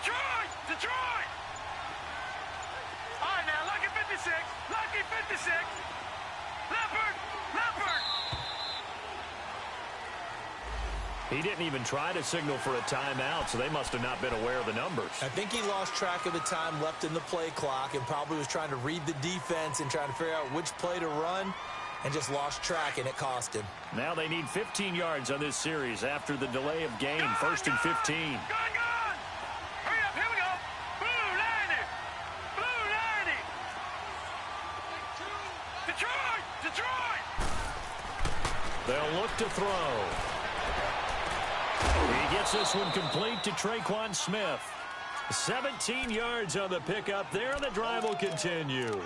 Detroit! Detroit! All right, now, lucky 56. Lucky 56. Leopard! Leopard! He didn't even try to signal for a timeout, so they must have not been aware of the numbers. I think he lost track of the time left in the play clock and probably was trying to read the defense and trying to figure out which play to run and just lost track, and it cost him. Now they need 15 yards on this series after the delay of game. First and 15. Gone! Hurry up, here we go! Blue 90! Blue 90! Detroit! Detroit! They'll look to throw. He gets this one complete to Traquan Smith. 17 yards on the pickup there, and the drive will continue.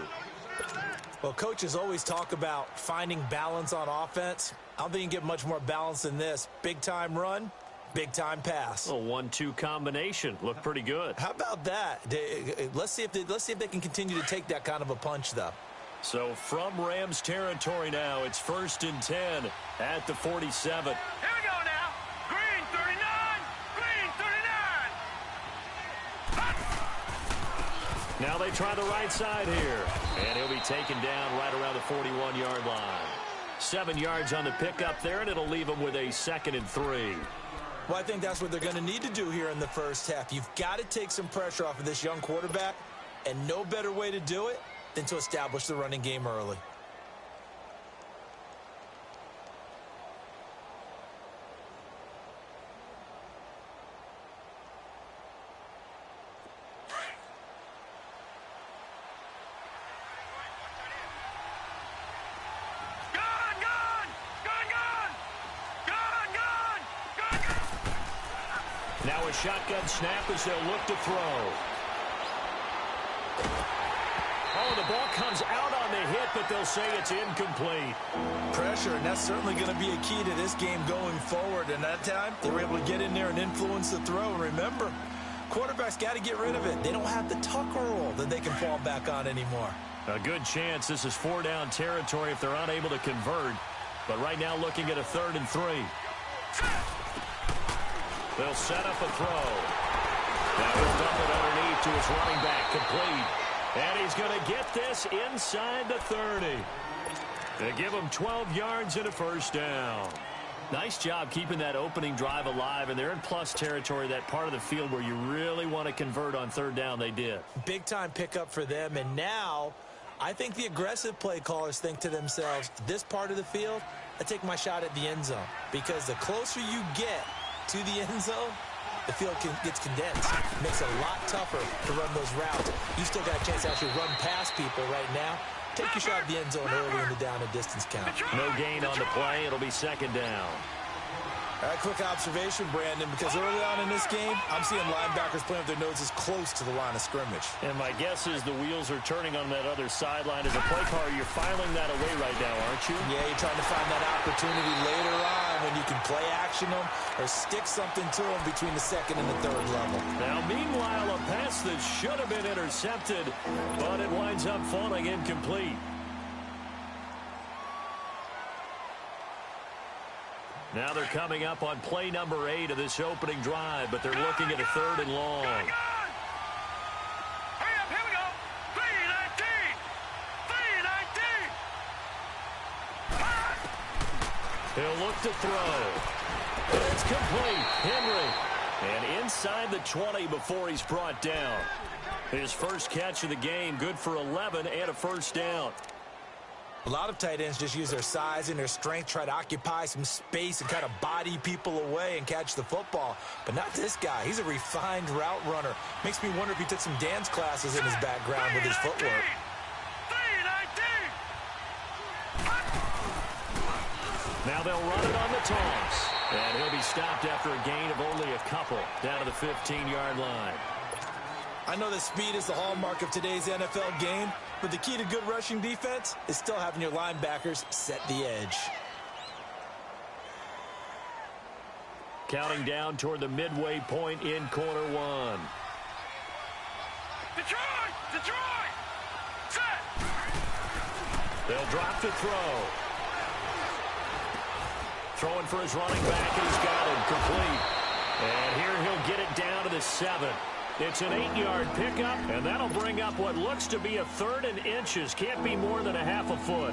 Well, coaches always talk about finding balance on offense. I don't think you can get much more balance than this. Big-time run, big-time pass. A 1-2 combination. Looked pretty good. How about that? Let's see if they can continue to take that kind of a punch, though. So from Rams territory now, it's 1st and 10 at the 47. Here we go now! Green 39! Green 39! Now they try the right side here. And he'll be taken down right around the 41-yard line. 7 yards on the pickup there, and it'll leave him with a 2nd and 3. Well, I think that's what they're going to need to do here in the first half. You've got to take some pressure off of this young quarterback, and no better way to do it than to establish the running game early. Now a shotgun snap as they'll look to throw. Oh, the ball comes out on the hit, but they'll say it's incomplete. Pressure, and that's certainly going to be a key to this game going forward. And that time, they were able to get in there and influence the throw. And remember, quarterbacks got to get rid of it. They don't have the tucker roll that they can fall back on anymore. A good chance this is 4-down territory if they're unable to convert. But right now looking at a 3rd and 3. They'll set up a throw. Now he'll dump it underneath to his running back, complete. And he's going to get this inside the 30. They give him 12 yards and a 1st down. Nice job keeping that opening drive alive, and they're in plus territory, that part of the field where you really want to convert on 3rd down. They did. Big-time pickup for them, and now I think the aggressive play callers think to themselves, this part of the field, I take my shot at the end zone, because the closer you get to the end zone, the field gets condensed. It makes it a lot tougher to run those routes. You still got a chance to actually run past people right now. Take your shot at the end zone early in the down and distance count. No gain on the play. It'll be 2nd down. All right, quick observation, Brandon, because early on in this game, I'm seeing linebackers playing with their noses close to the line of scrimmage. And my guess is the wheels are turning on that other sideline. As a play caller, you're filing that away right now, aren't you? Yeah, you're trying to find that opportunity later on when you can play action them or stick something to them between the 2nd and the 3rd level. Now, meanwhile, a pass that should have been intercepted, but it winds up falling incomplete. Now they're coming up on play number 8 of this opening drive, but they're looking at a 3rd and long. Hurry up, here we go. 3-19. 3-19. He'll look to throw. It's complete. Henry. And inside the 20 before he's brought down. His first catch of the game, good for 11 and a 1st down. A lot of tight ends just use their size and their strength, try to occupy some space and kind of body people away and catch the football. But not this guy. He's a refined route runner. Makes me wonder if he took some dance classes in his background with his footwork. Now they'll run it on the toss. And he'll be stopped after a gain of only a couple down to the 15-yard line. I know that speed is the hallmark of today's NFL game, but the key to good rushing defense is still having your linebackers set the edge. Counting down toward the midway point in quarter 1. Detroit! Detroit! Set! They'll drop to throw. Throwing for his running back, and he's got him complete. And here he'll get it down to the 7. It's an 8-yard pickup, and that'll bring up what looks to be a 3rd and inches. Can't be more than a half a foot.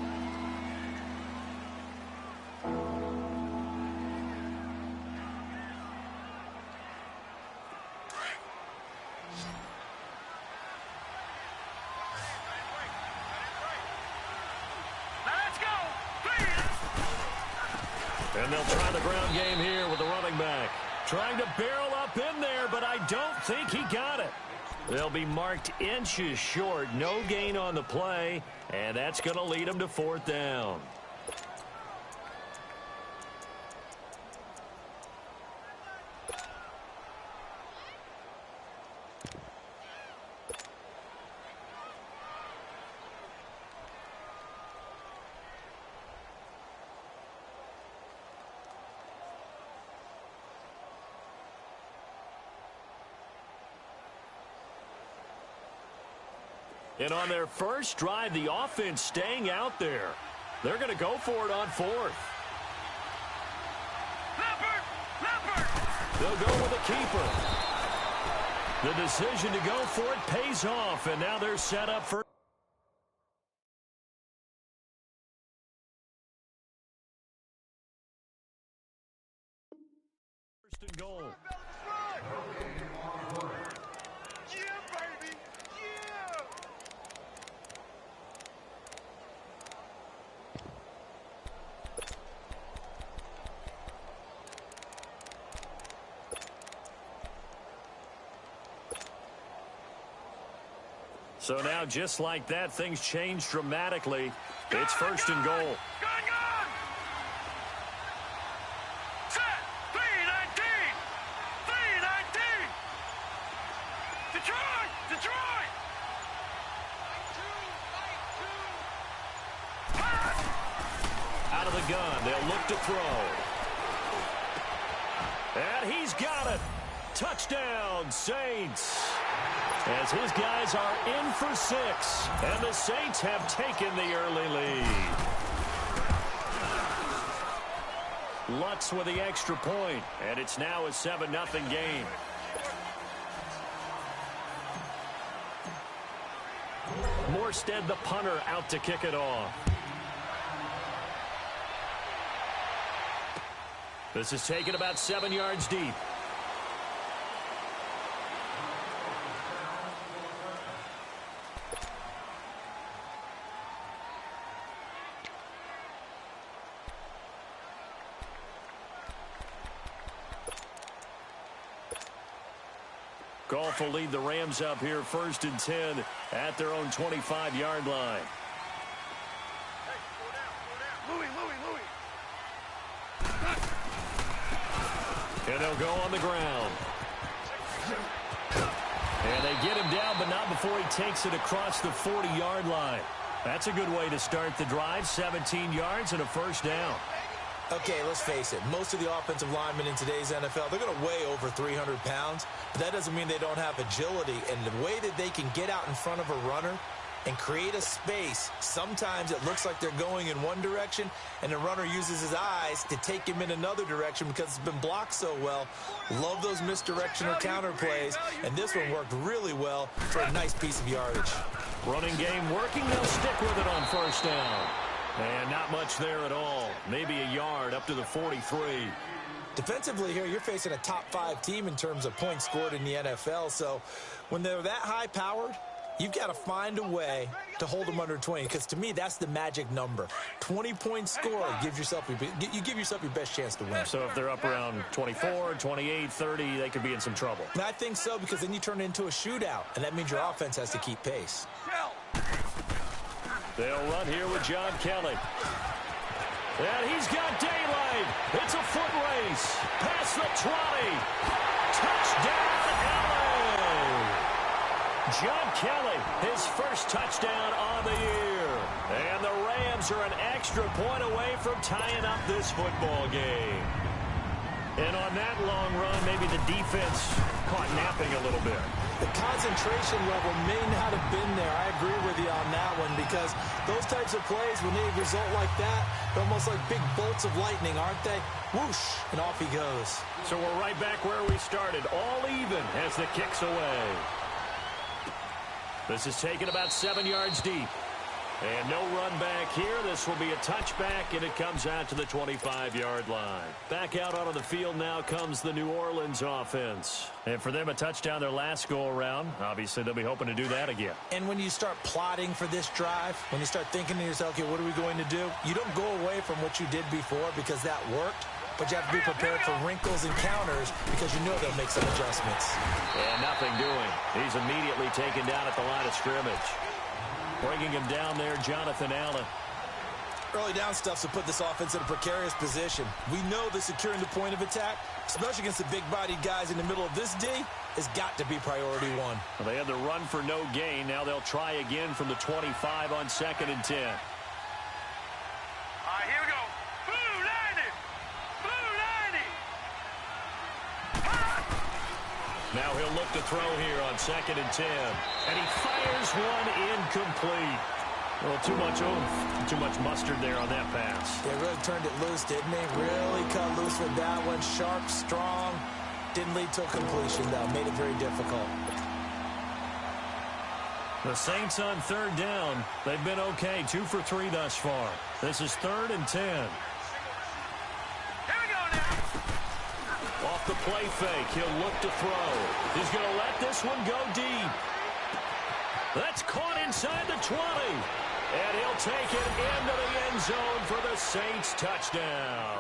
And they'll try the ground game here with the running back. Trying to barrel up in there, but I don't think he got it. They'll be marked inches short. No gain on the play, and that's going to lead them to 4th down. And on their first drive, the offense staying out there. They're going to go for it on 4th. They'll go with a keeper. The decision to go for it pays off, and now they're set up for first and goal. So now, just like that, things change dramatically. It's first and goal. Gone! Set! 319! 319! Detroit! Detroit! Out of the gun, they'll look to throw. And he's got it. Touchdown, Saints. As his guys are in for 6, and the Saints have taken the early lead. Lutz with the extra point, and it's now a 7-0 game. Morstead, the punter, out to kick it off. This is taken about 7 yards deep. Goff will lead the Rams up here 1st and 10 at their own 25-yard line. Hey, slow down. Louis. And they'll go on the ground. And they get him down, but not before he takes it across the 40-yard line. That's a good way to start the drive. 17 yards and a first down. Okay, let's face it. Most of the offensive linemen in today's NFL, they're going to weigh over 300 pounds. But that doesn't mean they don't have agility. And the way that they can get out in front of a runner and create a space, sometimes it looks like they're going in one direction, and the runner uses his eyes to take him in another direction because it's been blocked so well. Love those misdirection or counter plays, and this one worked really well for a nice piece of yardage. Running game working. They'll stick with it on first down. And not much there at all. Maybe a yard up to the 43. Defensively here, you're facing a top-5 team in terms of points scored in the NFL. So when they're that high-powered, you've got to find a way to hold them under 20. Because to me, that's the magic number. 20-point score gives yourself you give yourself your best chance to win. So if they're up around 24, 28, 30, they could be in some trouble. And I think so, because then you turn it into a shootout, and that means your offense has to keep pace. They'll run here with John Kelly. And he's got daylight. It's a foot race. Past the 20. Touchdown, LA. John Kelly, his first touchdown on the year. And the Rams are an extra point away from tying up this football game. And on that long run, maybe the defense caught napping a little bit. The concentration level may not have been there. I agree with you on that one because those types of plays, when they result like that, they're almost like big bolts of lightning, aren't they? Whoosh, and off he goes. So we're right back where we started, all even as the kick's away. This is taken about 7 yards deep. And no run back here. This will be a touchback, and it comes out to the 25-yard line. Back out onto the field now comes the New Orleans offense. And for them, a touchdown their last go-around. Obviously, they'll be hoping to do that again. And when you start plotting for this drive, when you start thinking to yourself, okay, what are we going to do? You don't go away from what you did before because that worked. But you have to be prepared for wrinkles and counters because you know they'll make some adjustments. And nothing doing. He's immediately taken down at the line of scrimmage. Bringing him down there, Jonathan Allen. Early down stuff to put this offense in a precarious position. We know that securing the point of attack, especially against the big-bodied guys in the middle of this D, has got to be priority one. Well, they had the run for no gain. Now they'll try again from the 25 on 2nd and 10. All right, here we go. Blue Lightning! Blue Lightning! Now he'll look to throw here on 2nd and 10. And he fires one incomplete. A little too much oomph, too much mustard there on that pass. They really turned it loose, didn't they? Really cut loose with that one. Sharp, strong. Didn't lead to a completion, though. Made it very difficult. The Saints on 3rd down. They've been okay. 2 for 3 thus far. This is 3rd and 10. Here we go now. Off the play fake, he'll look to throw. He's going to let this one go deep. That's caught inside the 20. And he'll take it into the end zone for the Saints touchdown.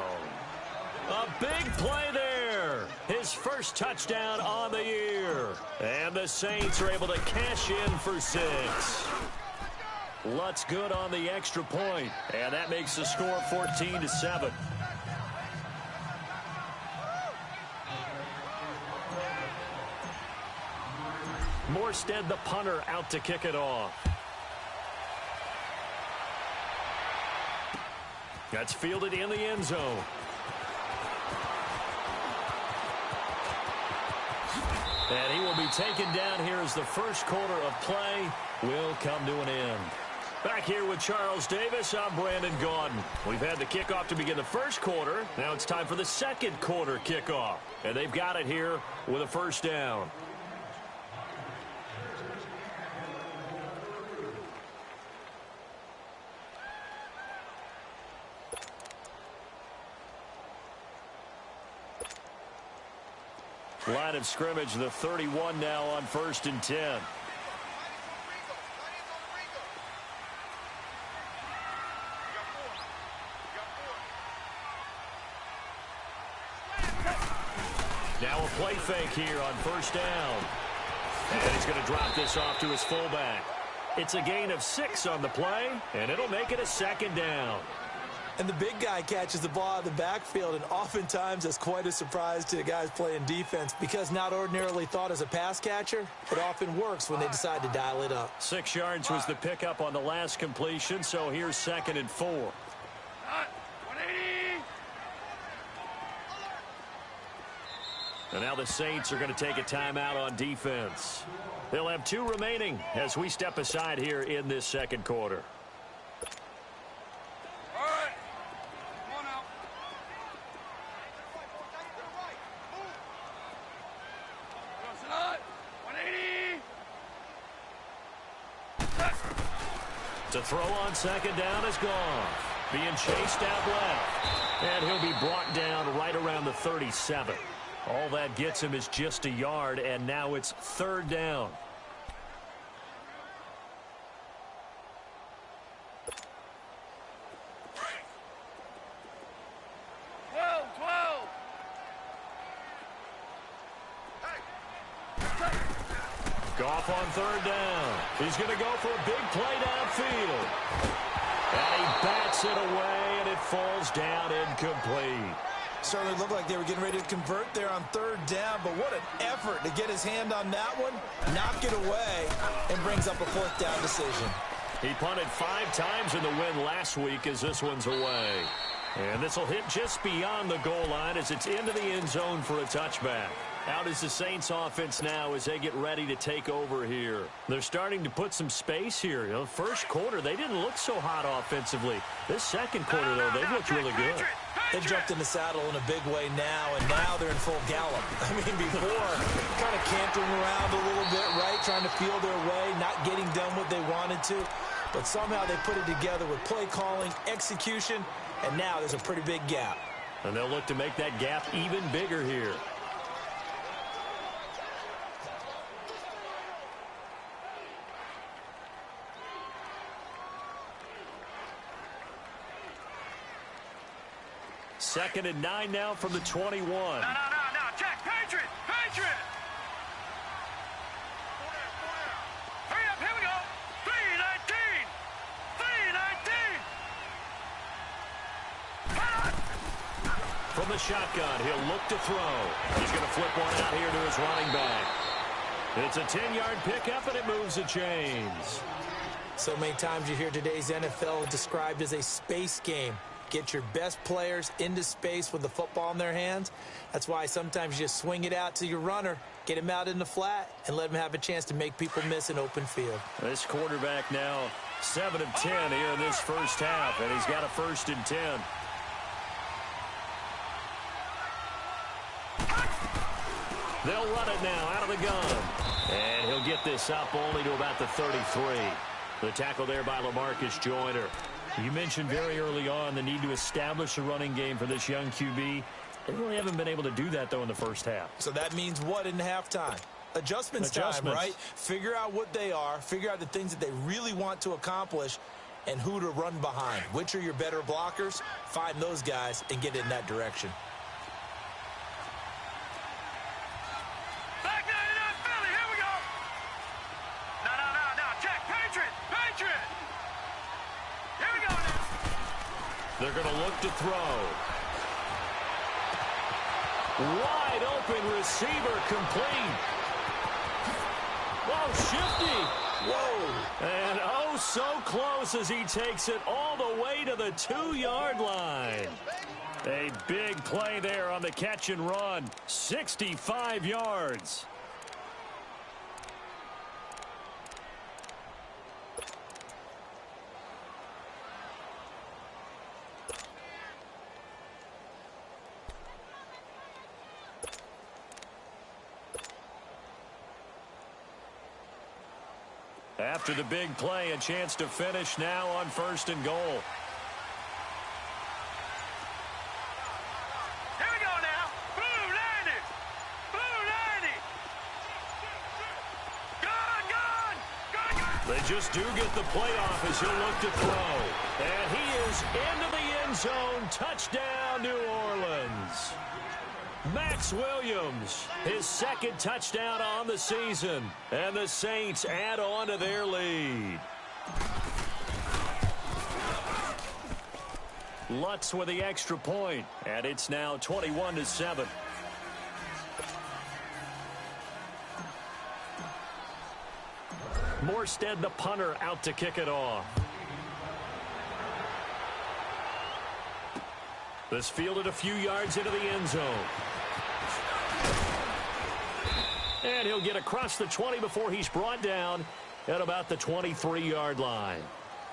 A big play there. His first touchdown on the year. And the Saints are able to cash in for 6. Lutz good on the extra point. And that makes the score 14-7. Morstead, the punter, out to kick it off. That's fielded in the end zone. And he will be taken down here as the first quarter of play will come to an end. Back here with Charles Davis, I'm Brandon Gaudin. We've had the kickoff to begin the first quarter. Now it's time for the second quarter kickoff. And they've got it here with a first down. Line of scrimmage, the 31 now on 1st and 10. Now a play fake here on 1st down. And he's going to drop this off to his fullback. It's a gain of 6 on the play, and it'll make it a 2nd down. And the big guy catches the ball out of the backfield, and oftentimes that's quite a surprise to the guys playing defense because not ordinarily thought as a pass catcher, it often works when they decide to dial it up. 6 yards was the pickup on the last completion, so here's 2nd and 4. 180. And now the Saints are going to take a timeout on defense. They'll have 2 remaining as we step aside here in this second quarter. To throw on 2nd down is gone. Being chased out left. And he'll be brought down right around the 37. All that gets him is just a yard, and now it's 3rd down. Goff on 3rd down. He's going to go for a big play downfield. And he bats it away, and it falls down incomplete. Certainly looked like they were getting ready to convert there on 3rd down, but what an effort to get his hand on that one, knock it away, and brings up a 4th down decision. He punted 5 times in the win last week as this one's away. And this will hit just beyond the goal line as it's into the end zone for a touchback. Out is the Saints offense now as they get ready to take over here. They're starting to put some space here. You know, first quarter, they didn't look so hot offensively. This second quarter, though, they've looked really good. They jumped in the saddle in a big way now, and now they're in full gallop. I mean, before, kind of cantering around a little bit, right, trying to feel their way, not getting done what they wanted to. But somehow they put it together with play calling, execution, and now there's a pretty big gap. And they'll look to make that gap even bigger here. Second and 9 now from the 21. No, check. Patriot. Hurry up, here we go. 319. From the shotgun, he'll look to throw. He's going to flip one out here to his running back. It's a 10-yard pickup, and it moves the chains. So many times you hear today's NFL described as a space game. Get your best players into space with the football in their hands. That's why sometimes you just swing it out to your runner, get him out in the flat, and let him have a chance to make people miss an open field. This quarterback now 7 of 10 here in this first half, and he's got a 1st and 10. They'll run it now out of the gun. And he'll get this up only to about the 33. The tackle there by LaMarcus Joyner. You mentioned very early on the need to establish a running game for this young QB. They really haven't been able to do that, though, in the first half. So that means what in halftime? Adjustments time, right? Figure out what they are, figure out the things that they really want to accomplish, and who to run behind. Which are your better blockers? Find those guys and get in that direction. Back 99 Philly, here we go. No, check. Patriot. Here we go now. They're going to look to throw. Wide open receiver complete. Whoa, shifty. Whoa. And oh, so close as he takes it all the way to the 2-yard line. A big play there on the catch and run. 65 yards. After the big play, a chance to finish now on 1st and goal. Here we go now. Blue 90. Gone. They just do get the playoff as he'll look to throw. And he is into the end zone. Touchdown, New Orleans. Max Williams, his 2nd touchdown on the season. And the Saints add on to their lead. Lutz with the extra point, and it's now 21-7. Morstead, the punter, out to kick it off. This fielded a few yards into the end zone. And he'll get across the 20 before he's brought down at about the 23-yard line.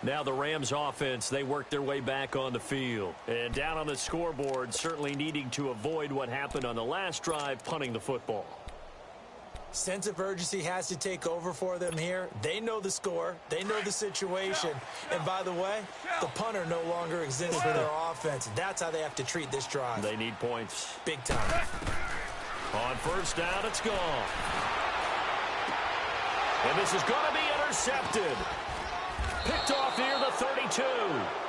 Now the Rams offense, they work their way back on the field. And down on the scoreboard, certainly needing to avoid what happened on the last drive, punting the football. Sense of urgency has to take over for them here. They know the score. They know the situation. And by the way, the punter no longer exists for their offense. That's how they have to treat this drive. They need points. Big time. On 1st down, it's gone. And this is going to be intercepted. Picked off near the 32.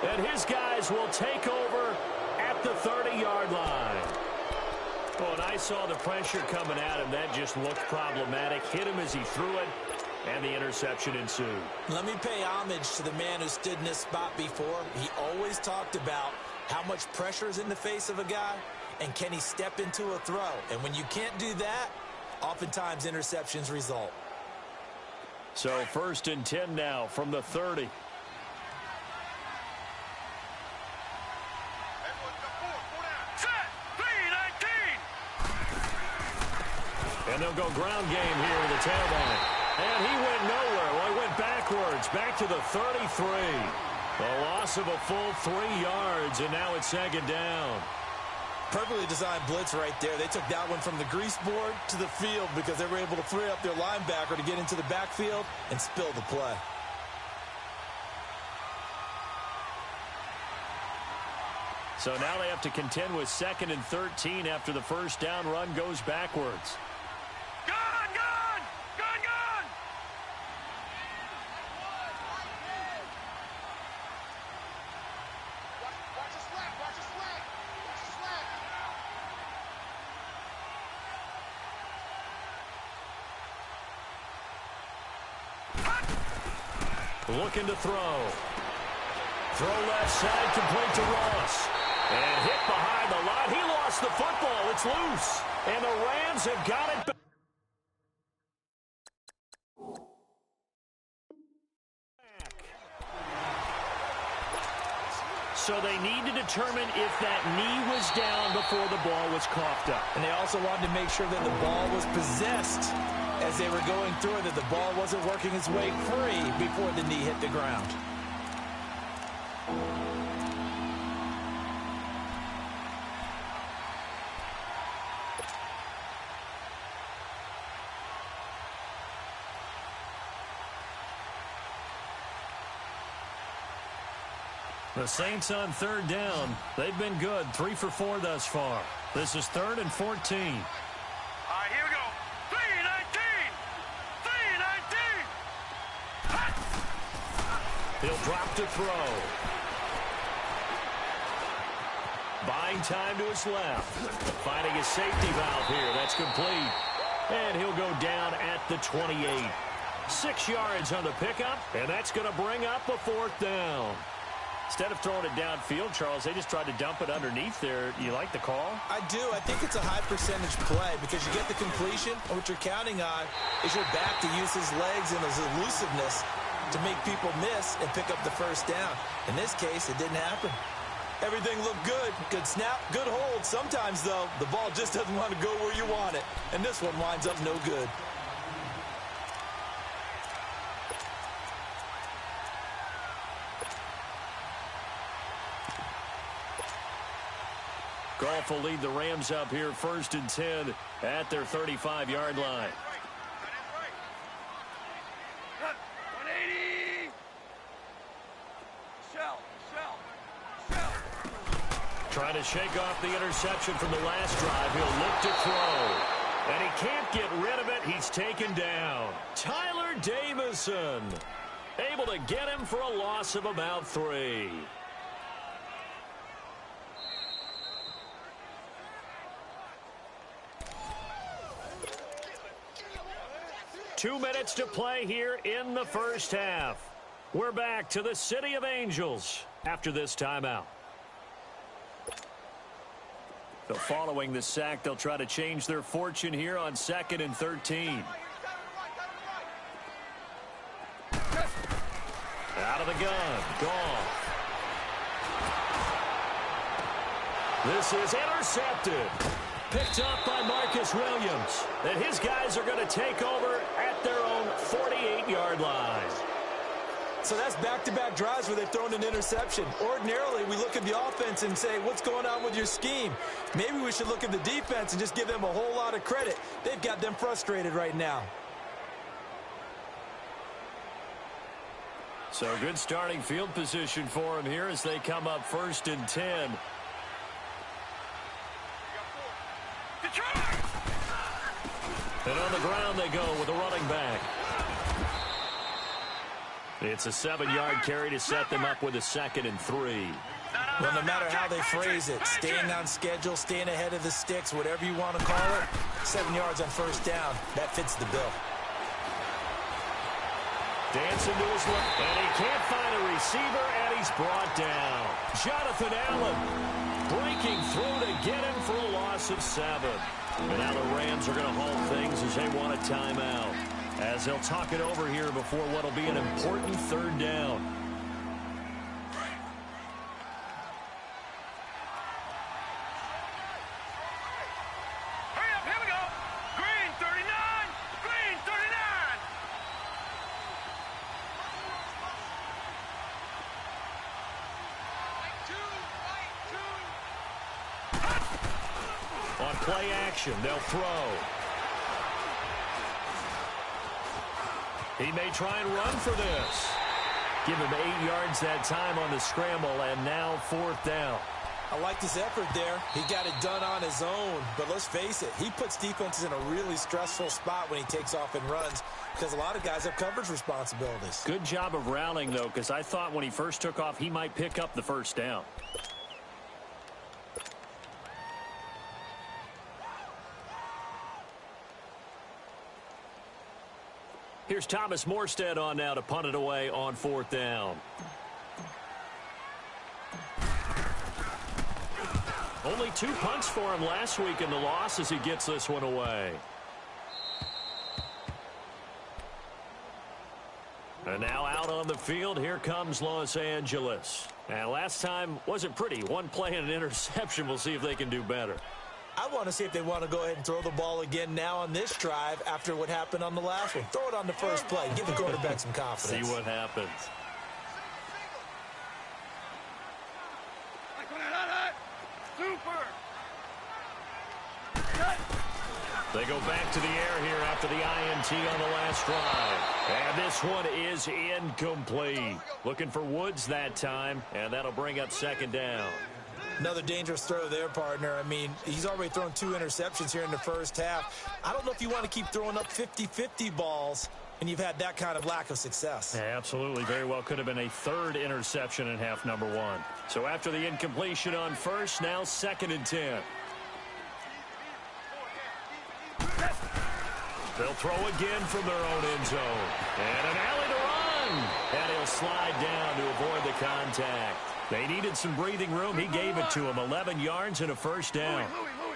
And his guys will take over at the 30-yard line. Well, and I saw the pressure coming at him. That just looked problematic. Hit him as he threw it, and the interception ensued. Let me pay homage to the man who stood in this spot before. He always talked about how much pressure is in the face of a guy, and can he step into a throw. And when you can't do that, oftentimes interceptions result. So 1st and 10 now from the 30. they'll go ground game here in the tailback. And he went nowhere. Well, he went backwards, back to the 33. A loss of a full 3 yards, and now it's second down. Perfectly designed blitz right there. They took that one from the grease board to the field because they were able to free up their linebacker to get into the backfield and spill the play. So now they have to contend with 2nd and 13 after the first down run goes backwards. Gone, gone, gone, gone. Watch the slack, watch the slack, watch the slack. Looking to throw. Throw left side, complete to Ross. And hit behind the line. He lost the football. It's loose. And the Rams have got it back. So they need to determine if that knee was down before the ball was coughed up. And they also wanted to make sure that the ball was possessed as they were going through it, that the ball wasn't working its way free before the knee hit the ground. The Saints on 3rd down. They've been good. 3 for 4 thus far. This is 3rd and 14. All right, here we go. 3-19. 3-19. He'll drop to throw. Buying time to his left. Finding his safety valve here. That's complete. And he'll go down at the 28. 6 yards on the pickup, and that's going to bring up a 4th down. Instead of throwing it downfield, Charles, they just tried to dump it underneath there. You like the call? I do. I think it's a high percentage play because you get the completion, and what you're counting on is your back to use his legs and his elusiveness to make people miss and pick up the first down. In this case, it didn't happen. Everything looked good. Good snap, good hold. Sometimes, though, the ball just doesn't want to go where you want it. And this one winds up no good. Goff will lead the Rams up here 1st and 10 at their 35-yard line. 180. Shell. Trying to shake off the interception from the last drive. He'll look to throw. And he can't get rid of it. He's taken down. Tyler Davison able to get him for a loss of about 3. 2 minutes to play here in the first half. We're back to the City of Angels after this timeout. So following the sack, they'll try to change their fortune here on 2nd and 13. Out of the gun. Goff. This is intercepted. Picked up by Marcus Williams. And his guys are going to take over at their own 48-yard line. So that's back-to-back drives where they've thrown an interception. Ordinarily, we look at the offense and say, what's going on with your scheme? Maybe we should look at the defense and just give them a whole lot of credit. They've got them frustrated right now. So good starting field position for them here as they come up 1st and 10. And on the ground they go with a running back. It's a 7-yard carry to set them up with a 2nd and 3. Well, no matter how they phrase it, staying on schedule, staying ahead of the sticks, whatever you want to call it, 7 yards on 1st down, that fits the bill. Dancing to his left, and he can't find a receiver, and he's brought down. Jonathan Allen breaking through to get him for a loss of 7. And now the Rams are going to halt things as they want a timeout, as they'll talk it over here before what will be an important 3rd down. Hurry up, here we go. Green 39. on play action. They'll throw. He may try and run for this. Give him 8 yards that time on the scramble, and now 4th down. I like his effort there. He got it done on his own. But let's face it, he puts defenses in a really stressful spot when he takes off and runs because a lot of guys have coverage responsibilities. Good job of rallying, though, because I thought when he first took off, he might pick up the 1st down. Here's Thomas Morstead on now to punt it away on 4th down. Only 2 punts for him last week in the loss as he gets this one away. And now out on the field, here comes Los Angeles. And last time wasn't pretty. 1 play and an interception. We'll see if they can do better. I want to see if they want to go ahead and throw the ball again now on this drive after what happened on the last one. Throw it on the first play. Give the quarterback some confidence. See what happens. They go back to the air here after the INT on the last drive. And this one is incomplete. Looking for Woods that time, and that'll bring up 2nd down. Another dangerous throw there, partner. I mean, he's already thrown 2 interceptions here in the first half. I don't know if you want to keep throwing up 50-50 balls, and you've had that kind of lack of success. Yeah, absolutely. Very well could have been a 3rd interception in half number 1. So after the incompletion on first, now 2nd and 10. They'll throw again from their own end zone. And an alley to run. And he'll slide down to avoid the contact. They needed some breathing room. He gave it to him. 11 yards and a 1st down.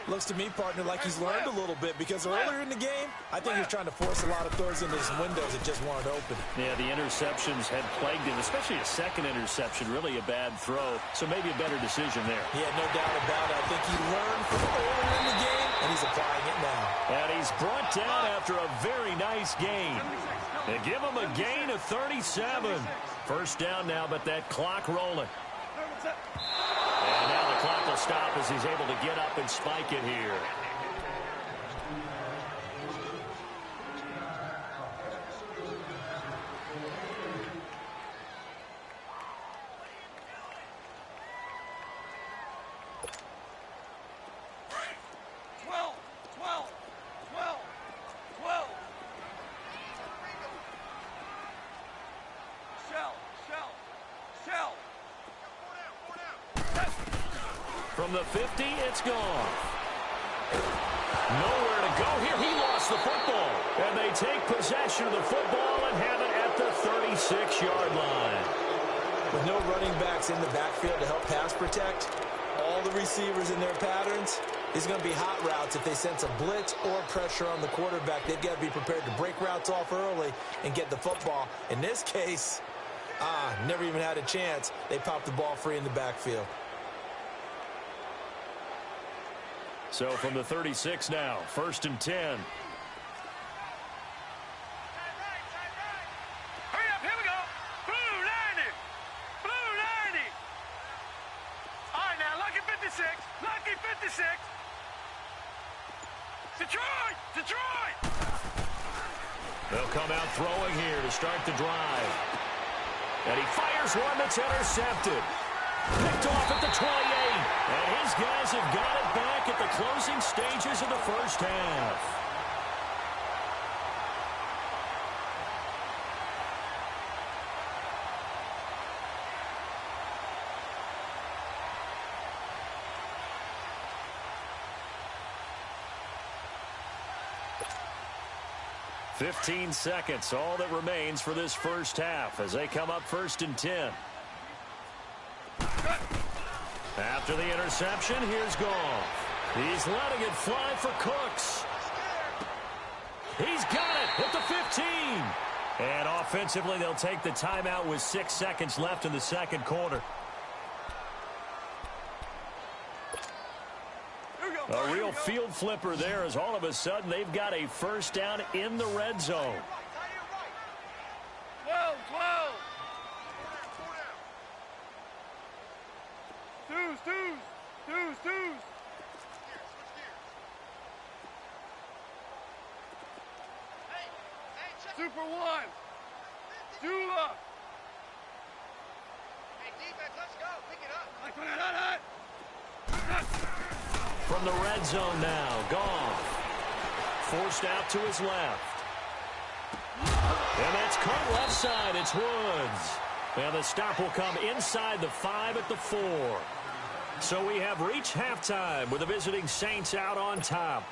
Looks to me, partner, like he's learned a little bit because earlier in the game, I think he was trying to force a lot of throws into his windows that just weren't open. Yeah, the interceptions had plagued him, especially a 2nd interception. Really a bad throw. So maybe a better decision there. Yeah, no doubt about it. I think he learned from earlier in the game, and he's applying it now. And he's brought down after a very nice gain. They give him a gain of 37. 1st down now, but that clock rolling. And now the clock will stop as he's able to get up and spike it here. From the 50, it's gone. Nowhere to go here. He lost the football. And they take possession of the football and have it at the 36-yard line. With no running backs in the backfield to help pass protect, all the receivers in their patterns, it's going to be hot routes if they sense a blitz or pressure on the quarterback. They've got to be prepared to break routes off early and get the football. In this case, never even had a chance. They popped the ball free in the backfield. So from the 36 now, 1st and 10. Hurry up, here we go. Blue 90. Blue 90. All right, now, lucky 56. Lucky 56. Detroit! Detroit! They'll come out throwing here to start the drive. And he fires one that's intercepted. Picked off at the 28. And his guys have got it back at the closing stages of the first half. "15 seconds, all that remains for this first half as they come up 1st and 10. After the interception, here's Goff. He's letting it fly for Cooks. He's got it at the 15. And offensively, they'll take the timeout with 6 seconds left in the second quarter. A real field flipper there as all of a sudden they've got a first down in the red zone. 12, 12. Deuce, deuce, deuce, deuce. Super one. Dula. Hey, defense, let's go. Pick it up. From the red zone now, Goff. Forced out to his left. And that's caught left side. It's Woods. And the stop will come inside the 5 at the 4. So we have reached halftime with the visiting Saints out on top.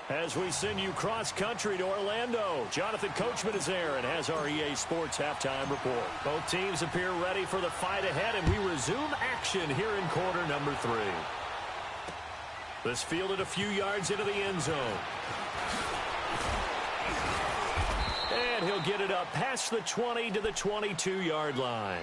As we send you cross-country to Orlando, Jonathan Coachman is there and has our EA Sports halftime report. Both teams appear ready for the fight ahead, and we resume action here in quarter number 3. This fielded a few yards into the end zone. And he'll get it up past the 20 to the 22-yard line.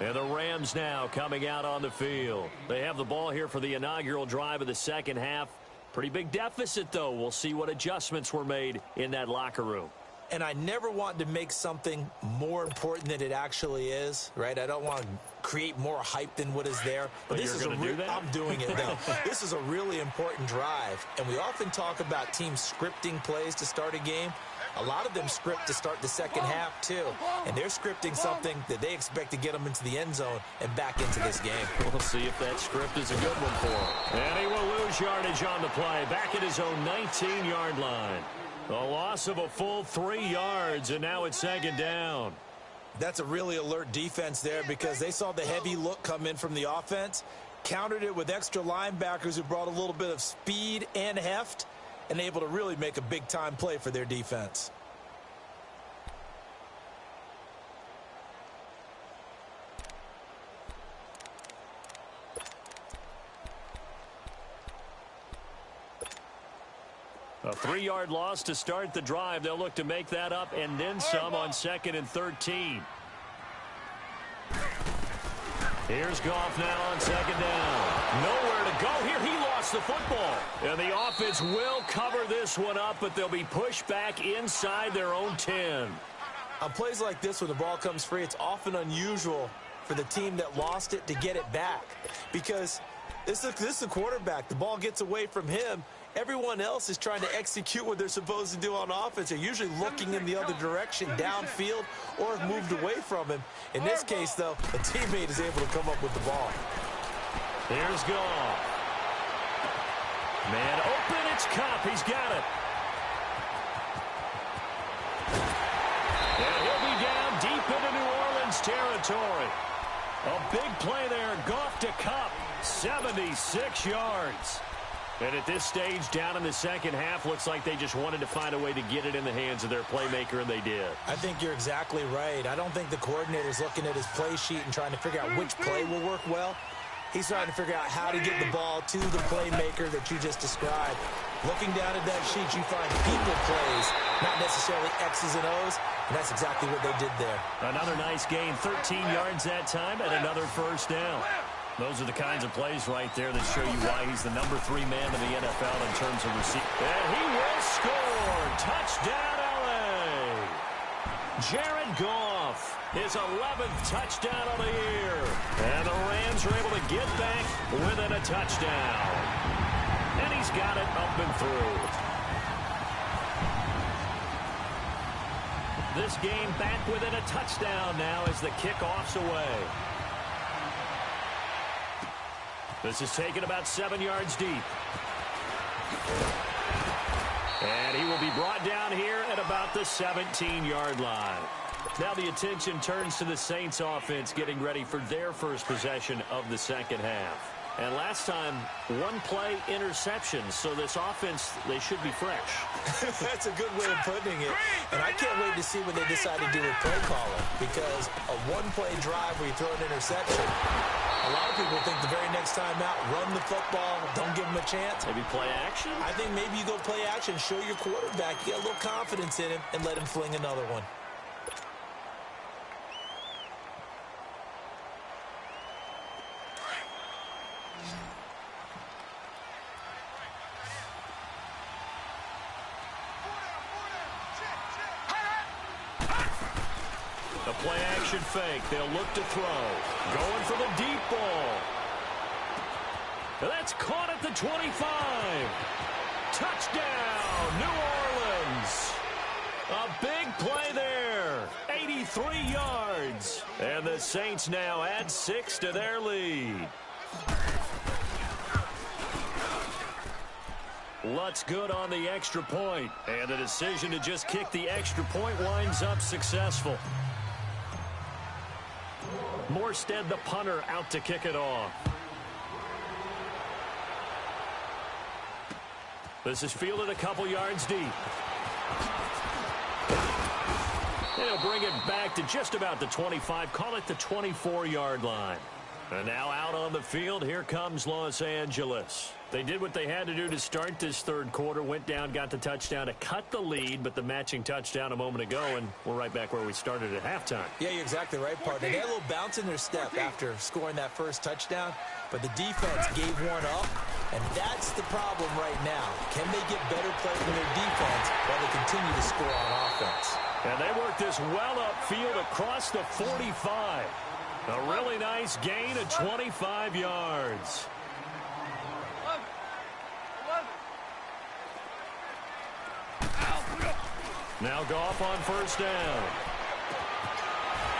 And the Rams now coming out on the field. They have the ball here for the inaugural drive of the second half. Pretty big deficit, though. We'll see what adjustments were made in that locker room. And I never want to make something more important than it actually is, right? I don't want to create more hype than what is there. But this is I'm doing it, though. This is a really important drive. And we often talk about teams scripting plays to start a game. A lot of them script to start the second half, too. And they're scripting something that they expect to get them into the end zone and back into this game. We'll see if that script is a good one for him. And he will lose yardage on the play, back at his own 19-yard line. A loss of a full 3 yards, and now it's second down. That's a really alert defense there because they saw the heavy look come in from the offense, countered it with extra linebackers who brought a little bit of speed and heft, and able to really make a big-time play for their defense. A 3-yard loss to start the drive. They'll look to make that up and then some on 2nd and 13. Here's Goff now on 2nd down. Nowhere to go here. He lost the football. And the offense will cover this one up, but they'll be pushed back inside their own 10. On plays like this, when the ball comes free, it's often unusual for the team that lost it to get it back. Because this is a quarterback. The ball gets away from him. Everyone else is trying to execute what they're supposed to do on offense. They're usually looking in the other direction, downfield, or have moved away from him. In this case, though, a teammate is able to come up with the ball. Here's Goff. Man open, it's Cup. He's got it. And he'll be down deep into New Orleans territory. A big play there. Goff to Cup. 76 yards. And at this stage, down in the second half, looks like they just wanted to find a way to get it in the hands of their playmaker, and they did. I think you're exactly right. I don't think the coordinator's looking at his play sheet and trying to figure out which play will work well. He's trying to figure out how to get the ball to the playmaker that you just described. Looking down at that sheet, you find people plays, not necessarily X's and O's, and that's exactly what they did there. Another nice gain, 13 yards that time, and another first down. Those are the kinds of plays right there that show you why he's the number 3 man in the NFL in terms of receiving. And he will score. Touchdown, L.A. Jared Goff, his 11th touchdown of the year. And the Rams are able to get back within a touchdown. And he's got it up and through. This game back within a touchdown now as the kickoff's away. This is taken about 7 yards deep. And he will be brought down here at about the 17-yard line. Now the attention turns to the Saints offense getting ready for their first possession of the second half. And last time, 1 play interception. So this offense, they should be fresh. That's a good way of putting it. And I can't wait to see what they decide to do with play calling. Because a 1-play drive where you throw an interception, a lot of people think the very next time out, run the football, don't give them a chance. Maybe play action? I think maybe you go play action, show your quarterback, get a little confidence in him, and let him fling another one. The play-action fake. They'll look to throw. Going for the deep ball. That's caught at the 25. Touchdown, New Orleans. A big play there. 83 yards. And the Saints now add 6 to their lead. Lutz good on the extra point. And the decision to just kick the extra point winds up successful. Morstead, the punter, out to kick it off. This is fielded a couple yards deep. They'll bring it back to just about the 25. Call it the 24-yard line. And now out on the field, here comes Los Angeles. They did what they had to do to start this third quarter. Went down, got the touchdown to cut the lead, but the matching touchdown a moment ago, and we're right back where we started at halftime. Yeah, you're exactly right, partner. They had a little bounce in their step after scoring that first touchdown, but the defense gave one up, and that's the problem right now. Can they get better play from their defense while they continue to score on offense? And they work this well upfield across the 45. A really nice gain of 25 yards. 11. Now Goff on first down.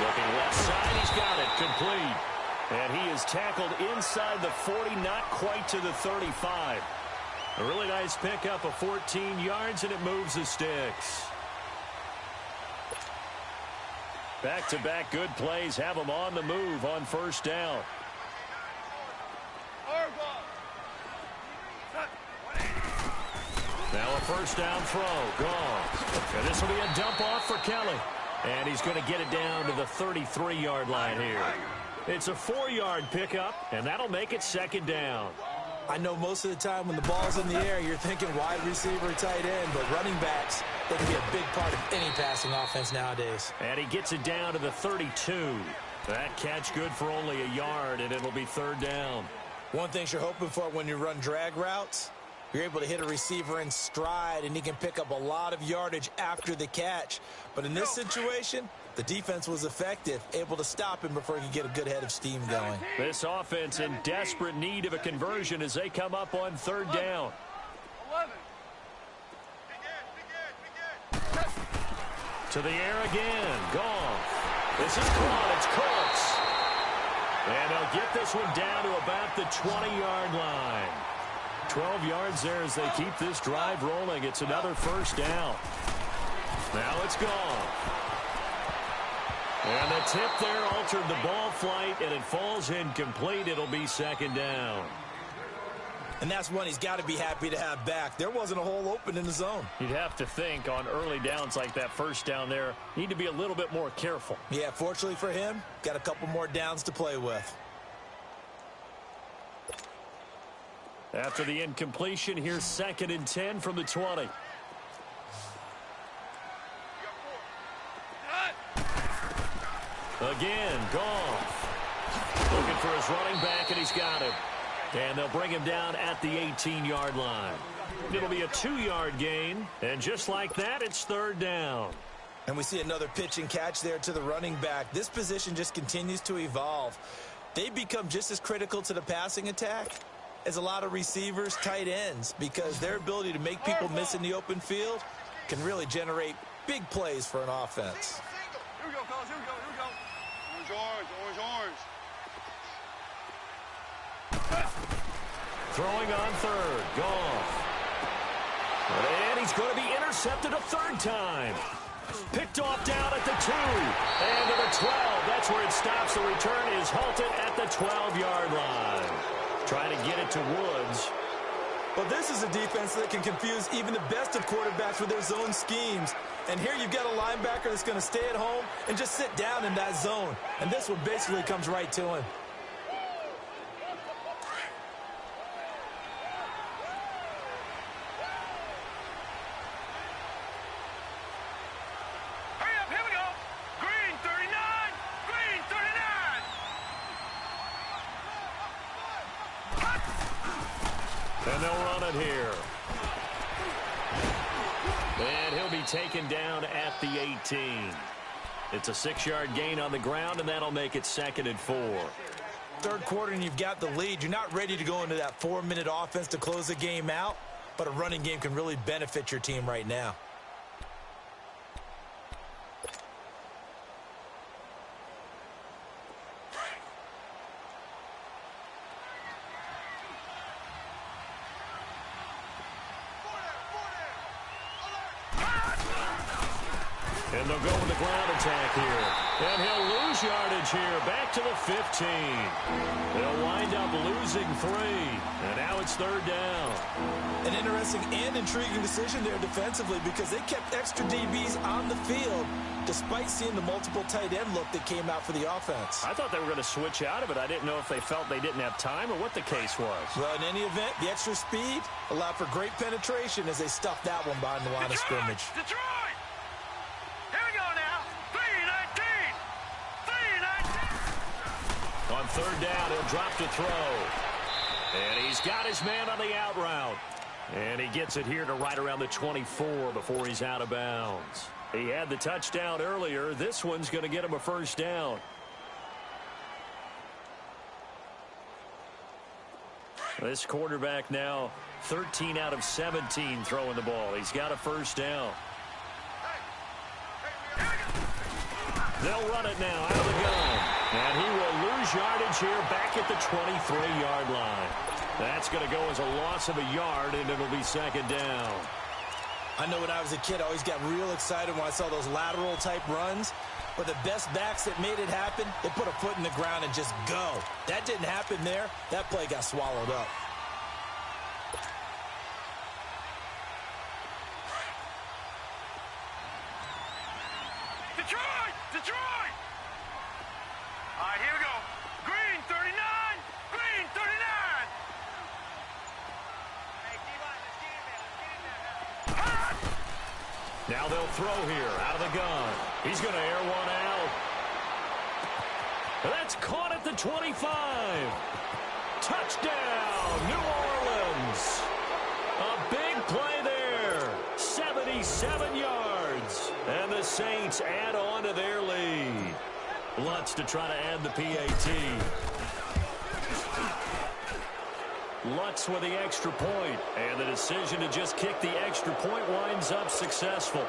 Looking left side, he's got it, complete. And he is tackled inside the 40, not quite to the 35. A really nice pickup of 14 yards, and it moves the sticks. Back-to-back good plays have them on the move on first down. Now a first down throw. Gone. And this will be a dump off for Kelly. And he's going to get it down to the 33-yard line here. It's a 4-yard pickup, and that'll make it second down. I know most of the time when the ball's in the air, you're thinking wide receiver, tight end, but running backs, they can be a big part of any passing offense nowadays. And he gets it down to the 32. That catch good for only a yard, and it'll be third down. One thing you're hoping for when you run drag routes, you're able to hit a receiver in stride, and he can pick up a lot of yardage after the catch. But in this situation, the defense was effective, able to stop him before he could get a good head of steam going. This offense in desperate need of a conversion as they come up on third down. 11. To the air again. Goff. This is caught. It's Cooks. And they'll get this one down to about the 20-yard line. 12 yards there as they keep this drive rolling. It's another first down. Now it's Goff. And the tip there altered the ball flight, and it falls incomplete. It'll be second down. And that's one he's got to be happy to have back. There wasn't a hole open in the zone. You'd have to think on early downs like that first down there, need to be a little bit more careful. Yeah, fortunately for him, got a couple more downs to play with. After the incompletion, here's 2nd and 10 from the 20. Again, Goff. Looking for his running back, and he's got it. And they'll bring him down at the 18-yard line. It'll be a 2-yard gain, and just like that, it's third down. And we see another pitch and catch there to the running back. This position just continues to evolve. They become just as critical to the passing attack as a lot of receivers, tight ends, because their ability to make people miss in the open field can really generate big plays for an offense. Here we go, fellas. Here we go. Here we go. Orange, orange. Throwing on third. Goff. And he's going to be intercepted a third time. Picked off down at the 2. And to the 12. That's where it stops. The return is halted at the 12-yard line. Trying to get it to Woods. Well, this is a defense that can confuse even the best of quarterbacks with their zone schemes. And here you've got a linebacker that's going to stay at home and just sit down in that zone. And this one basically comes right to him. Hurry up. Here we go. Green 39. Green 39. And they'll run it here. And he'll be taken down at the 18. It's a 6-yard gain on the ground, and that'll make it 2nd and 4. Third quarter, and you've got the lead. You're not ready to go into that 4-minute offense to close the game out, but a running game can really benefit your team right now. And they'll go with the ground attack here. And he'll lose yardage here. Back to the 15. They'll wind up losing 3. And now it's 3rd down. An interesting and intriguing decision there defensively because they kept extra DBs on the field despite seeing the multiple tight end look that came out for the offense. I thought they were going to switch out of it. I didn't know if they felt they didn't have time or what the case was. Well, in any event, the extra speed allowed for great penetration as they stuffed that one behind the line of scrimmage. Detroit! Here we go now. 3-19. 3-19. On 3rd down, he'll drop to throw. And he's got his man on the out route. And he gets it here to right around the 24 before he's out of bounds. He had the touchdown earlier. This one's going to get him a 1st down. This quarterback now 13 out of 17 throwing the ball. He's got a 1st down. They'll run it now out of the gun. And he will lose yardage here back at the 23-yard line. That's going to go as a loss of a yard, and it'll be 2nd down. I know when I was a kid, I always got real excited when I saw those lateral-type runs. But the best backs that made it happen, they put a foot in the ground and just go. That didn't happen there. That play got swallowed up. Detroit! Detroit! All right, here we go. Green 39. Green 39. Hey, D-line, let's get in there. Let's get in there. Now they'll throw here out of the gun. He's going to air one out. That's caught at the 25. Touchdown, New Orleans. A big play there. 77 yards. And the Saints add on to their lead. Lutz to try to add the PAT. Lutz with the extra point, and the decision to just kick the extra point winds up successful.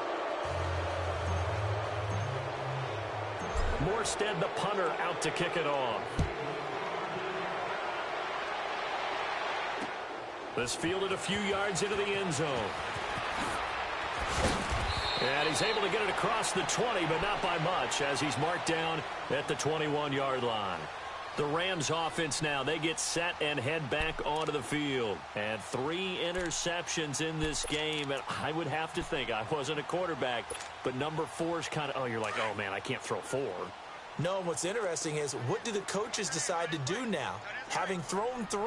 Morstead, the punter, out to kick it off. This fielded a few yards into the end zone. And he's able to get it across the 20, but not by much, as he's marked down at the 21-yard line. The Rams offense now, they get set and head back onto the field. And 3 interceptions in this game. And I would have to think, I wasn't a quarterback, but number 4 is kind of, oh, you're like, oh, man, I can't throw 4. No, what's interesting is, what do the coaches decide to do now? Having thrown 3,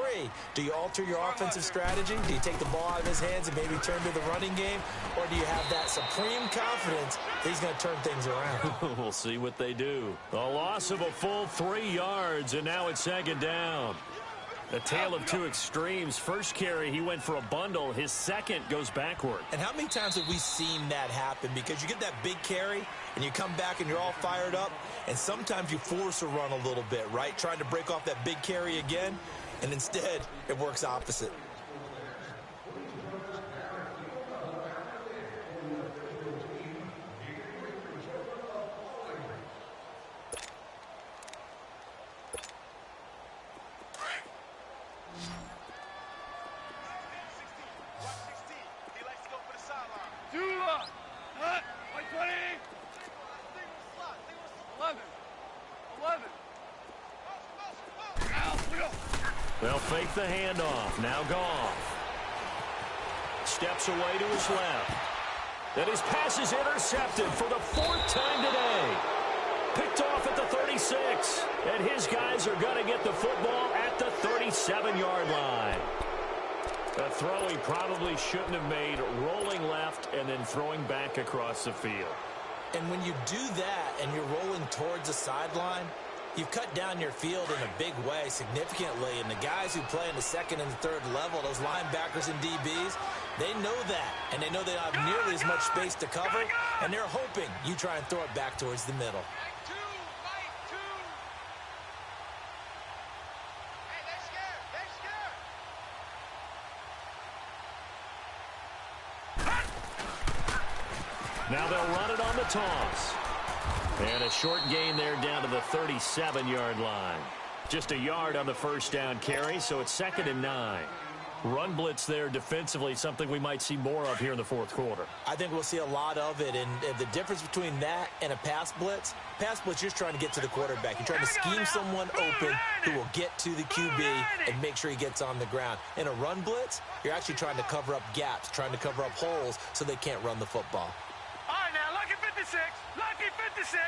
do you alter your offensive strategy? Do you take the ball out of his hands and maybe turn to the running game? Or do you have that supreme confidence that he's going to turn things around? We'll see what they do. A loss of a full 3 yards, and now it's 2nd down. A tale of 2 extremes. First carry, he went for a bundle. His second goes backward. And how many times have we seen that happen? Because you get that big carry, and you come back and you're all fired up, and sometimes you force a run a little bit, right? Trying to break off that big carry again, and instead it works opposite. They'll fake the handoff. Now Goff. Steps away to his left. And his pass is intercepted for the 4th time today. Picked off at the 36. And his guys are going to get the football at the 37-yard line. A throw he probably shouldn't have made, rolling left and then throwing back across the field. And when you do that and you're rolling towards the sideline, you've cut down your field in a big way significantly. And the guys who play in the 2nd and 3rd level, those linebackers and DBs, they know that. And they know they don't have nearly as much space to cover. And they're hoping you try and throw it back towards the middle. Hey, they're scared. They're scared. Now they'll run it on the toss. And a short gain there down to the 37-yard line. Just a yard on the 1st down carry, so it's 2nd and 9. Run blitz there defensively, something we might see more of here in the fourth quarter. I think we'll see a lot of it, and the difference between that and a pass blitz, you're just trying to get to the quarterback. You're trying to scheme someone open who will get to the QB and make sure he gets on the ground. In a run blitz, you're actually trying to cover up gaps, trying to cover up holes so they can't run the football. All right, now, lucky 56. Lucky 56.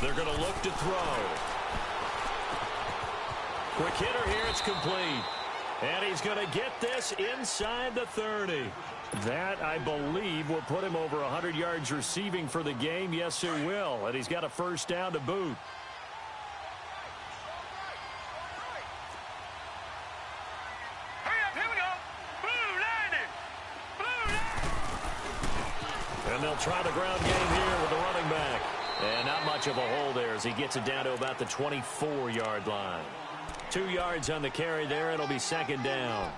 They're going to look to throw. Quick hitter here, it's complete. And he's going to get this inside the 30. That, I believe, will put him over 100 yards receiving for the game. Yes, it will. And he's got a first down to boot. Hurry up, here we go. Blue 90. Blue 90. And they'll try the ground game here with the running back. And not much of a hole there as he gets it down to about the 24-yard line. 2 yards on the carry there. It'll be second down.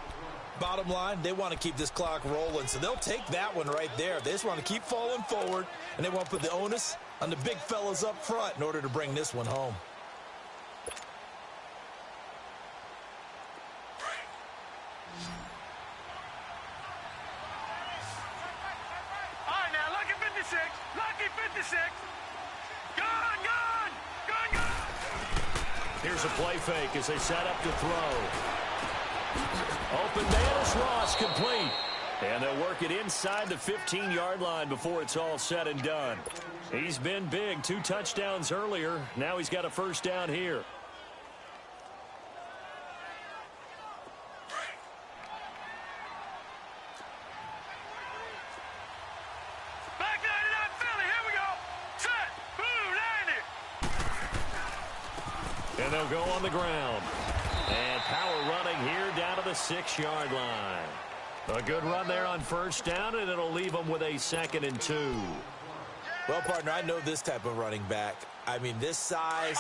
Bottom line, they want to keep this clock rolling, so they'll take that one right there. They just want to keep falling forward, and they want to put the onus on the big fellas up front in order to bring this one home. All right, now, lucky 56. Lucky 56. Gone, gone. Gone, gone. Here's a play fake as they set up to throw. Open man is Ross, complete. And they'll work it inside the 15-yard line before it's all said and done. He's been big, 2 touchdowns earlier. Now he's got a first down here. Back 99 Philly, here we go. Set. Blue 90. And they'll go on the ground. And power running here down to the 6-yard line. A good run there on first down, and it'll leave them with a 2nd and 2. Well, partner, I know this type of running back. I mean, this size,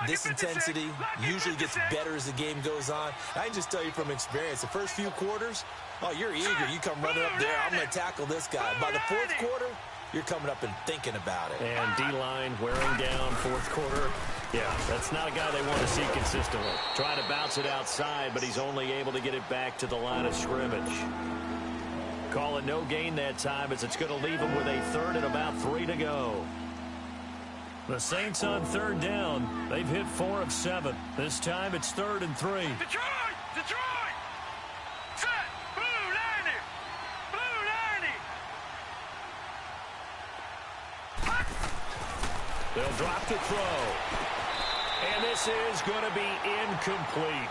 this intensity usually gets better as the game goes on. I can just tell you from experience, the first few quarters, oh, you're eager. You come running up there, I'm going to tackle this guy. By the fourth quarter, you're coming up and thinking about it. And D-line wearing down fourth quarter. Yeah, that's not a guy they want to see consistently. Trying to bounce it outside, but he's only able to get it back to the line of scrimmage. Call it no gain that time as it's going to leave him with a 3rd and about 3 to go. The Saints on 3rd down. They've hit 4 of 7. This time it's 3rd and 3. Detroit! Detroit! Set! Blue 90! Blue 90! They'll drop to throw. And this is going to be incomplete.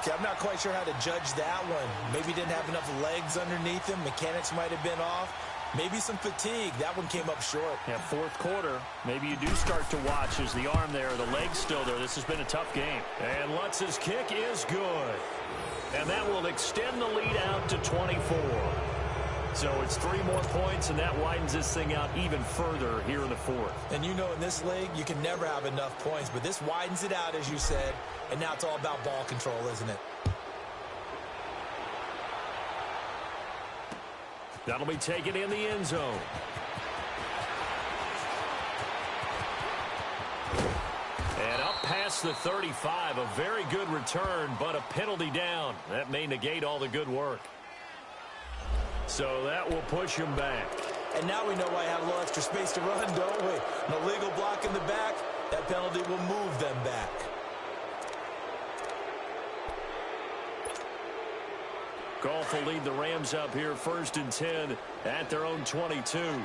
See, I'm not quite sure how to judge that one. Maybe didn't have enough legs underneath him. Mechanics might have been off. Maybe some fatigue. That one came up short. Yeah, fourth quarter. Maybe you do start to watch as the arm there, the leg's still there. This has been a tough game. And Lutz's kick is good. And that will extend the lead out to 24. So it's 3 more points, and that widens this thing out even further here in the fourth. And you know in this league, you can never have enough points, but this widens it out, as you said, and now it's all about ball control, isn't it? That'll be taken in the end zone. And up past the 35, a very good return, but a penalty down. That may negate all the good work. So that will push him back. And now we know why I have a little extra space to run, don't we? An illegal block in the back, that penalty will move them back. Goff will lead the Rams up here 1st and 10 at their own 22. Value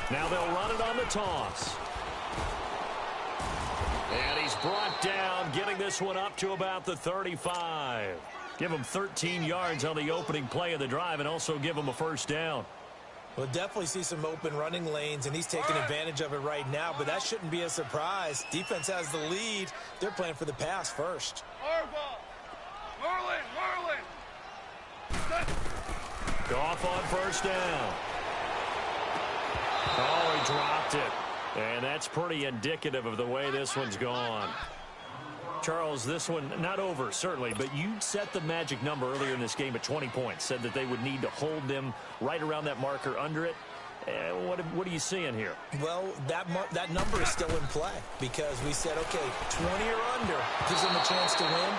3. Now they'll run it on the toss. And he's brought down, getting this one up to about the 35. Give him 13 yards on the opening play of the drive and also give him a first down. We'll definitely see some open running lanes, and he's taking advantage of it right now, but that shouldn't be a surprise. Defense has the lead. They're playing for the pass first. Merlin. Goff on first down. Oh, he dropped it. And that's pretty indicative of the way this one's gone. Charles, this one not over, certainly, but you set the magic number earlier in this game at 20 points, said that they would need to hold them right around that marker under it. What are you seeing here? Well, that number is still in play because we said, okay, 20 or under gives them a chance to win.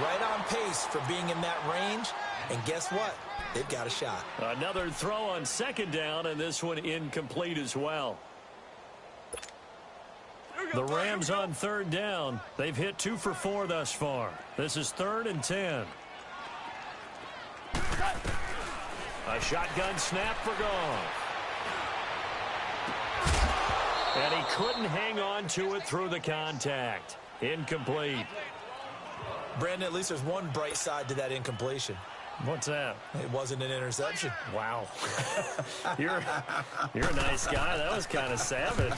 Right on pace for being in that range. And guess what? They've got a shot. Another throw on second down, and this one incomplete as well. The Rams on third down. They've hit 2 for 4 thus far. This is 3rd and 10. A shotgun snap for Goff. And he couldn't hang on to it through the contact. Incomplete. Brandon, at least there's one bright side to that incompletion. What's that? It wasn't an interception. Wow. You're a nice guy. That was kind of savage.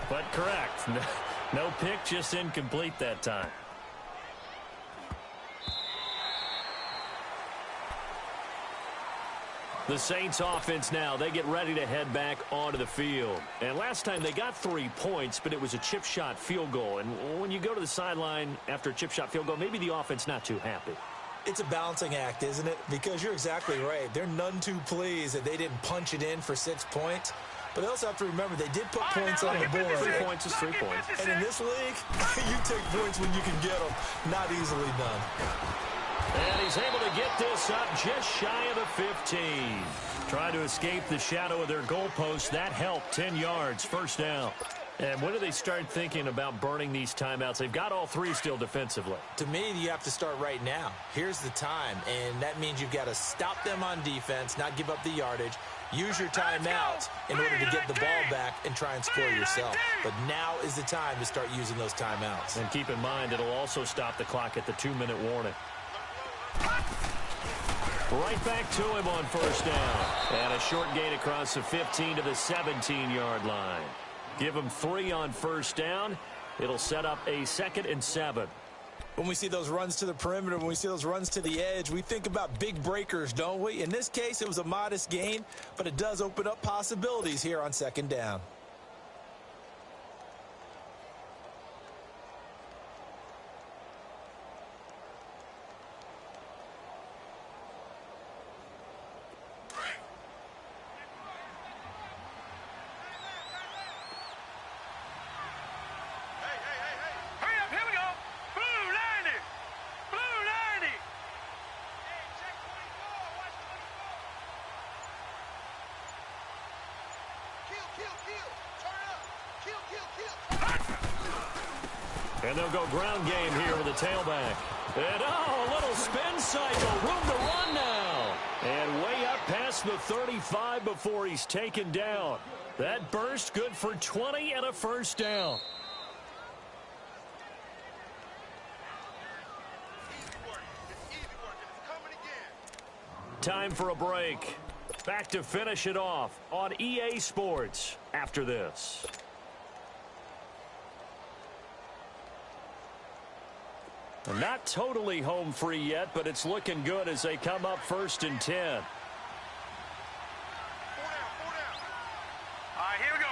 But correct. No pick, just incomplete that time. The Saints offense now, they get ready to head back onto the field. And last time they got 3 points, but it was a chip shot field goal. And when you go to the sideline after a chip shot field goal, maybe the offense not too happy. It's a balancing act, isn't it? Because you're exactly right. They're none too pleased that they didn't punch it in for 6 points. But they also have to remember they did put points on the board. 3 points is 3 points. And in this league, you take points when you can get them. Not easily done. And he's able to get this up just shy of the 15. Trying to escape the shadow of their goalpost. That helped. 10 yards, first down. And when do they start thinking about burning these timeouts? They've got all 3 still defensively. To me, you have to start right now. Here's the time, and that means you've got to stop them on defense, not give up the yardage, use your timeouts in order to get the ball back and try and score yourself. But now is the time to start using those timeouts. And keep in mind, it'll also stop the clock at the 2-minute warning. Right back to him on first down. And a short gain across the 15 to the 17-yard line. Give him 3 on first down. It'll set up a 2nd and 7. When we see those runs to the perimeter, when we see those runs to the edge, we think about big breakers, don't we? In this case, it was a modest gain, but it does open up possibilities here on second down. And they'll go ground game here with a tailback. And, a little spin cycle. Room to run now. And way up past the 35 before he's taken down. That burst good for 20 and a first down. Time for a break. Back to finish it off on EA Sports after this. Not totally home free yet, but it's looking good as they come up 1st and 10. All right, here we go.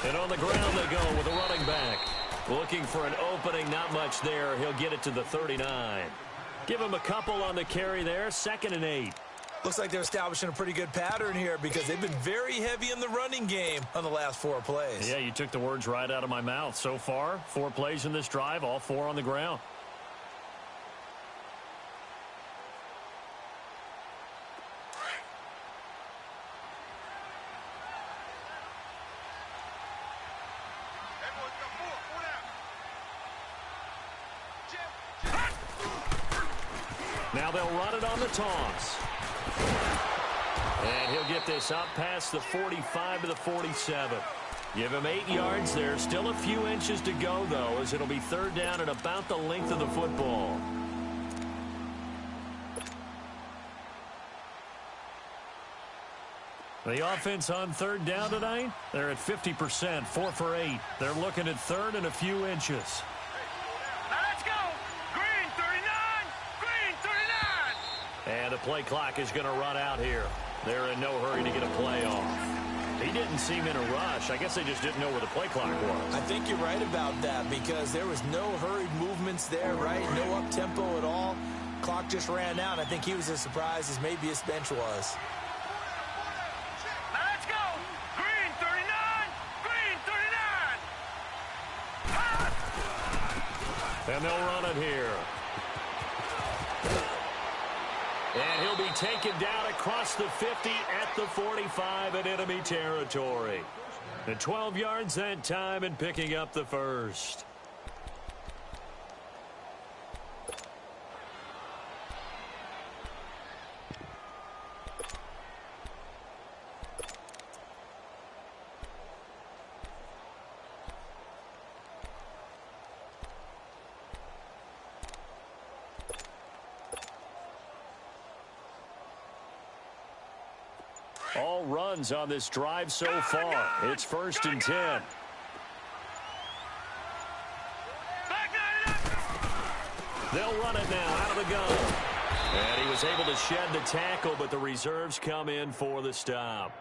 And on the ground they go with a running back. Looking for an opening, not much there. He'll get it to the 39. Give him a couple on the carry there, 2nd and 8. Looks like they're establishing a pretty good pattern here because they've been very heavy in the running game on the last 4 plays. Yeah, you took the words right out of my mouth. So far, 4 plays in this drive, all 4 on the ground. Now they'll run it on the toss. And he'll get this up past the 45 to the 47. Give him 8 yards there. Still a few inches to go, though, as it'll be 3rd down and about the length of the football. The offense on 3rd down tonight, they're at 50%, 4 for 8. They're looking at 3rd and a few inches. Now let's go. Green 39. Green 39. And the play clock is going to run out here. They're in no hurry to get a play off. He didn't seem in a rush. I guess they just didn't know where the play clock was. I think you're right about that because there was no hurried movements there, right? No up-tempo at all. Clock just ran out. I think he was as surprised as maybe his bench was. And they'll run it here. And he'll be taken down across the 50 at the 45 in enemy territory. And 12 yards that time and picking up the first. All runs on this drive so far. It's 1st and 10. They'll run it now out of the gun. And he was able to shed the tackle, but the reserves come in for the stop.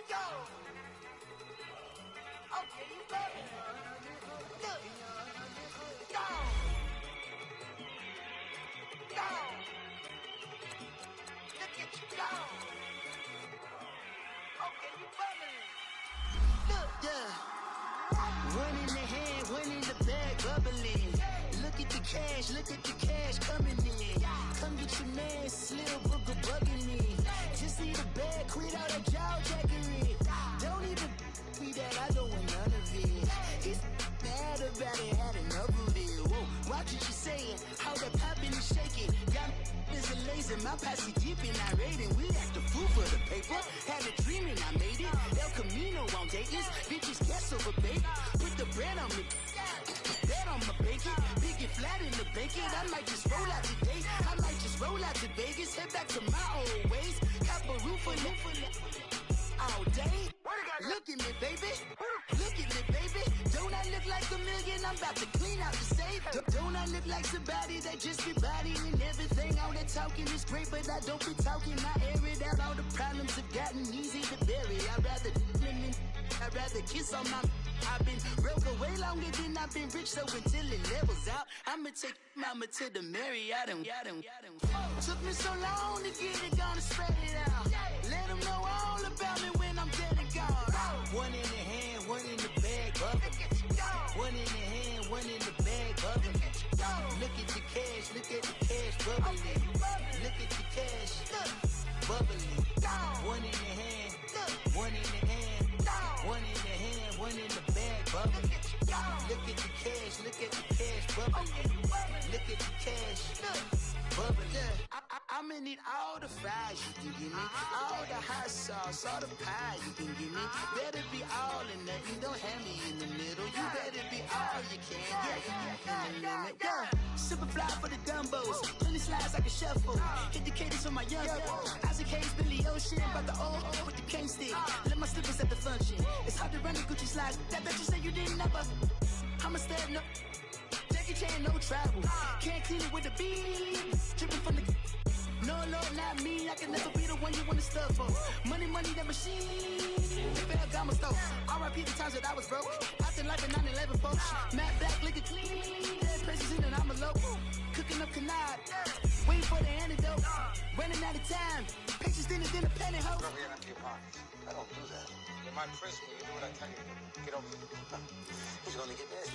Go! Okay, you got it. Look. Go! Go! Look at you go! Okay, you bubbling. Look, yeah. One in the hand, one in the bag, bubbling. Look at the cash coming in. Come get your man, Slim Booker bugging me. Just need a bag, quit all that jaw jackery. Don't even be that, I don't want none of it. It's bad about it, had enough of it. Whoa, watch what you saying, how that poppin' and shaking. Got is a laser, my posse deep and I raiding. We act the fool for the paper. Had a dream and I made it. El Camino on Dayton's, bitches guess over baby. Put the bread on me. Bet on my bacon, big and flat in the bacon. I might just roll out today. I might just roll out to Vegas, head back to my old ways. Cap a roof for all day. Look at me, baby. Look at me, baby. Don't I look like a million? I'm about to clean out the safe. Don't I look like somebody that just be bodying everything? All that talking is great, but I don't be talking. I air it out. All the problems have gotten easy to bury. I'd rather kiss on my. I've been broke way longer than I've been rich, so until it levels out, I'ma take mama to the Marriott and took me so long to get it, gonna spread it out. Let them know all about me when I'm dead and gone. One in the hand, one in the bag, bubbling. One in the hand, one in the bag, bubbling. Look at the cash, bubbling. Look at the cash, bubbling. One in the hand, one in the hand, one in the hand, one in the bag, bubbling. Look at the cash, bubbling. Look at the cash, bubbling. I'ma need all the fries you can give me, all the hot sauce, all the pie you can give me. Better be all in nothing, don't have me in the middle. You better be all you can, yeah. Super fly for the Dumbos, 20 slides like a shuffle. Hit the cadence on my young Isaac Hayes, Billy Ocean, about the old with the cane stick. Let my slippers at the function. It's hard to run the Gucci slides. That you say you didn't never. I'ma stand up. Jackie Chan, no travel. Can't clean it with the beat. Dripping from the. No, not me. I can never be the one you wanna stuff for. Money, that machine. Fair Gamma store. R.I.P. the times that I was broke. After life in 9/11, folks. Matte black, liquor clean. Dead places in and I'm a local. Cooking up canard. Waiting for the antidote. Running out of time. Patience extended in the penny hoe. Over here, empty your pockets. I don't do that. You're my principal. You do what I tell you to do. Get over here. He's gonna get dead.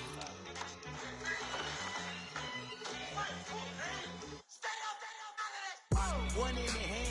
One in the hand.